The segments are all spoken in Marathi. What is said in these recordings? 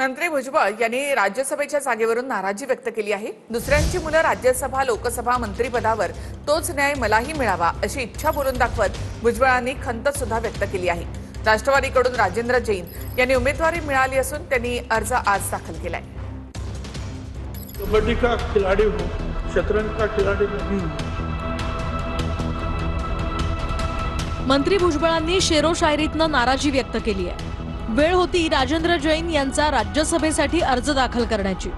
मंत्री भुजबळ यांनी राज्यसभेच्या जागेवरून नाराजी व्यक्त केली आहे। दुसऱ्यांची मुलं राज्यसभा लोकसभा मंत्रिपदावर तोच न्याय मलाही मिळावा अशी इच्छा बोलून दाखवत भुजबळांनी खंत सुद्धा व्यक्त केली आहे। राष्ट्रवादीकडून राजेंद्र जैन यांनी उमेदवारी मिळाली असून त्यांनी अर्ज आज दाखल केलाय। कबड्डी का खिलाड़ी हूँ, शतरंज का खिलाड़ी नहीं हूँ। मंत्री भुजबळांनी शेरो शायरीतनं नाराजी व्यक्त केली आहे। वेळ होती राजेंद्र जैन यांचा राज्यसभेसाठी अर्ज दाखल करण्याची।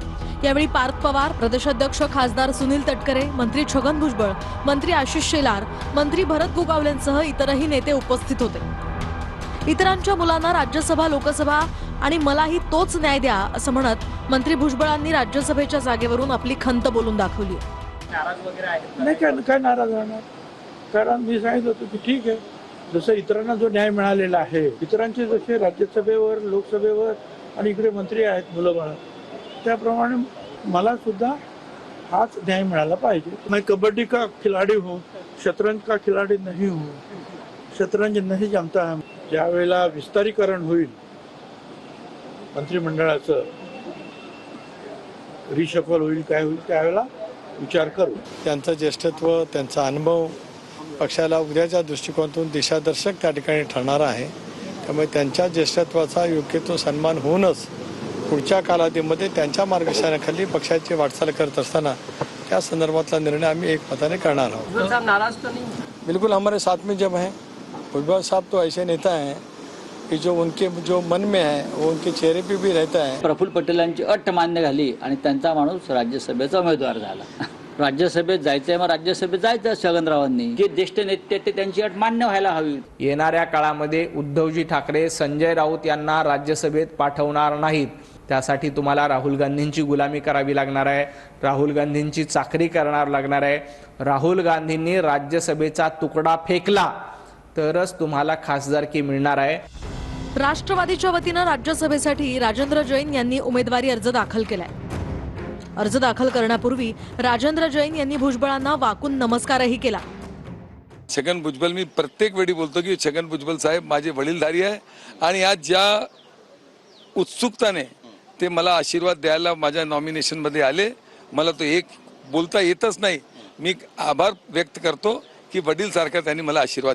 यावेळी पार्थ पवार, प्रदेशाध्यक्ष खासदार सुनील तटकरे, मंत्री छगन भुजबळ, मंत्री आशिष शेलार, मंत्री भरत गोगावलेंसह इतरही नेते उपस्थित होते। इतरांच्या मुलांना राज्यसभा लोकसभा आणि मलाही तोच न्याय द्या असं म्हणत मंत्री भुजबळांनी राज्यसभेच्या जागेवरून आपली खंत बोलून दाखवली। नाही काय नाराज राहणार, कारण मी सांगितलं होतं की ठीक आहे, जसं इतरांना जो न्याय मिळालेला आहे, इतरांचे जसे राज्यसभेवर लोकसभेवर आणि इकडे मंत्री आहेत मुलं बाळ, त्याप्रमाणे मला सुद्धा हाच न्याय मिळाला पाहिजे। मैं कबड्डी का खिलाड़ी हूँ, शतरंज का खिलाड़ी नहीं हूँ। शतरंज नहीं जमता है। ज्यावेळेला विस्तारीकरण होईल मंत्रिमंडळाचं, रिशफल होईल, काय होईल, त्यावेळेला विचार करू। त्यांचं ज्येष्ठत्व, त्यांचा अनुभव पक्षाला उद्याच्या दृष्टिकोनातून दिशादर्शक त्या ठिकाणी ठरणार आहे। त्यामुळे त्यांच्या ज्येष्ठत्वाचा योग्य तो सन्मान होऊनच पुढच्या कालावधीमध्ये त्यांच्या मार्गदर्शनाखाली पक्षाची वाटचाल करत असताना त्या संदर्भातला निर्णय आम्ही एकमताने करणार आहोत। नाराज तो नहीं? बिल्कुल हमारे साथ में जब हैं भुजबल साहब तो ऐसे नेता हैं कि जो उनके जो मन में है वो उनके चेहरे पे भी रहता है। प्रफुल्ल पटेलांची अट मान्य झाली आणि त्यांचा माणूस राज्यसभेचा उमेदवार झाला। राज्यसभेत जायचंय, मग राज्यसभेत जायचं छगनरावांनी। जे ज्येष्ठ नेते ते त्यांची अट मान्य व्हायला हवी। येणाऱ्या काळामध्ये उद्धवजी ठाकरे संजय राऊत यांना राज्यसभेत पाठवणार नाहीत। त्यासाठी तुम्हाला राहुल गांधींची गुलामी करावी लागणार आहे, राहुल गांधींची चाकरी करणार लागणार आहे। राहुल गांधींनी राज्यसभेचा तुकडा फेकला तरच तुम्हाला खासदारकी मिळणार आहे। राष्ट्रवादीच्या वतीनं राज्यसभेसाठी राजेंद्र जैन यांनी उमेदवारी अर्ज दाखल केलाय। अर्ज दाखल करण्यापूर्वी राजेंद्र जैन यांनी भुजबळांना वाकून नमस्कारही केला। छगन भुजबळ, मी प्रत्येक वेळी बोलतो की छगन भुजबळ साहेब माझे वडीलधारी आहे आणि आज ज्या उत्सुकताने ते मला आशीर्वाद द्यायला माझ्या नॉमिनेशनमध्ये आले, मला तो एक बोलता येतच नाही। मी आभार व्यक्त करतो की वडील सारखा त्यांनी मला आशीर्वाद